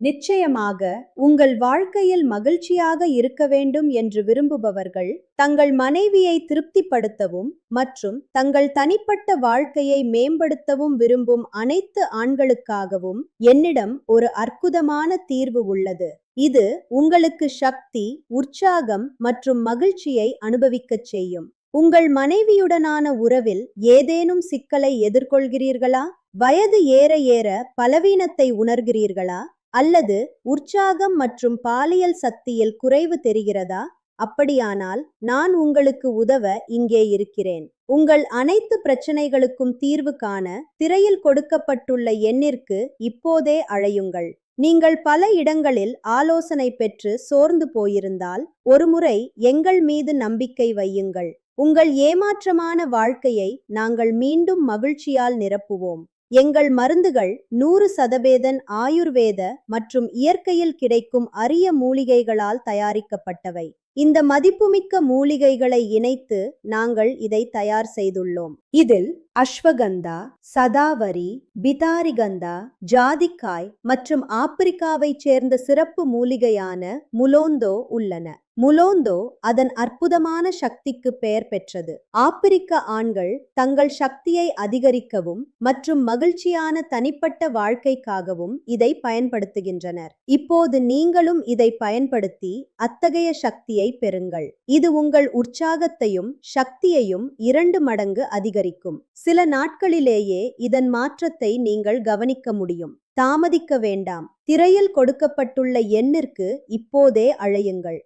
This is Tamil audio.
நிச்சயமாக உங்கள் வாழ்க்கையில் மகிழ்ச்சியாக இருக்க வேண்டும் என்று விரும்புபவர்கள் தங்கள் மனைவியை திருப்திப்படுத்தவும் மற்றும் தங்கள் தனிப்பட்ட வாழ்க்கையை மேம்படுத்தவும் விரும்பும் அனைத்து ஆண்களுக்காகவும் என்னிடம் ஒரு அற்புதமான தீர்வு உள்ளது. இது உங்களுக்கு சக்தி, உற்சாகம் மற்றும் மகிழ்ச்சியை அனுபவிக்கச் செய்யும். உங்கள் மனைவியுடனான உறவில் ஏதேனும் சிக்கலை எதிர்கொள்கிறீர்களா? வயது ஏற ஏற பலவீனத்தை உணர்கிறீர்களா? அல்லது உற்சாகம் மற்றும் பாலியல் சக்தியில் குறைவு தெரிகிறதா? அப்படியானால் நான் உங்களுக்கு உதவ இங்கே இருக்கிறேன். உங்கள் அனைத்து பிரச்சனைகளுக்கும் தீர்வு காண திரையில் கொடுக்கப்பட்டுள்ள எண்ணிற்கு இப்போதே அழையுங்கள். நீங்கள் பல இடங்களில் ஆலோசனை பெற்று சோர்ந்து போயிருந்தால் ஒருமுறை எங்கள் மீது நம்பிக்கை வையுங்கள். உங்கள் ஏமாற்றமான வாழ்க்கையை நாங்கள் மீண்டும் மகிழ்ச்சியால் நிரப்புவோம். எங்கள் மருந்துகள் 100% ஆயுர்வேத மற்றும் இயற்கையில் கிடைக்கும் அரிய மூலிகைகளால் தயாரிக்கப்பட்டவை. இந்த மதிப்புமிக்க மூலிகைகளை இணைத்து நாங்கள் இதை தயார் செய்துள்ளோம். இதில் அஸ்வகந்தா, சதாவரி, பிதாரிகந்தா, ஜாதிக்காய் மற்றும் ஆப்பிரிக்காவைச் சேர்ந்த சிறப்பு மூலிகையான முலோந்தோ உள்ளன. முலோந்தோ அதன் அற்புதமான சக்திக்கு பெயர் பெற்றது. ஆப்பிரிக்க ஆண்கள் தங்கள் சக்தியை அதிகரிக்கவும் மற்றும் மகிழ்ச்சியான தனிப்பட்ட வாழ்க்கைக்காகவும் இதை பயன்படுத்துகின்றனர். இப்போது நீங்களும் இதை பயன்படுத்தி அத்தகைய சக்தியை பெறுங்கள். இது உங்கள் உற்சாகத்தையும் சக்தியையும் 2 மடங்கு அதிகரிக்கும். சில நாட்களிலேயே இதன் மாற்றத்தை நீங்கள் கவனிக்க முடியும். தாமதிக்க வேண்டாம். திரையில் கொடுக்கப்பட்டுள்ள எண்ணிற்கு இப்போதே அழையுங்கள்.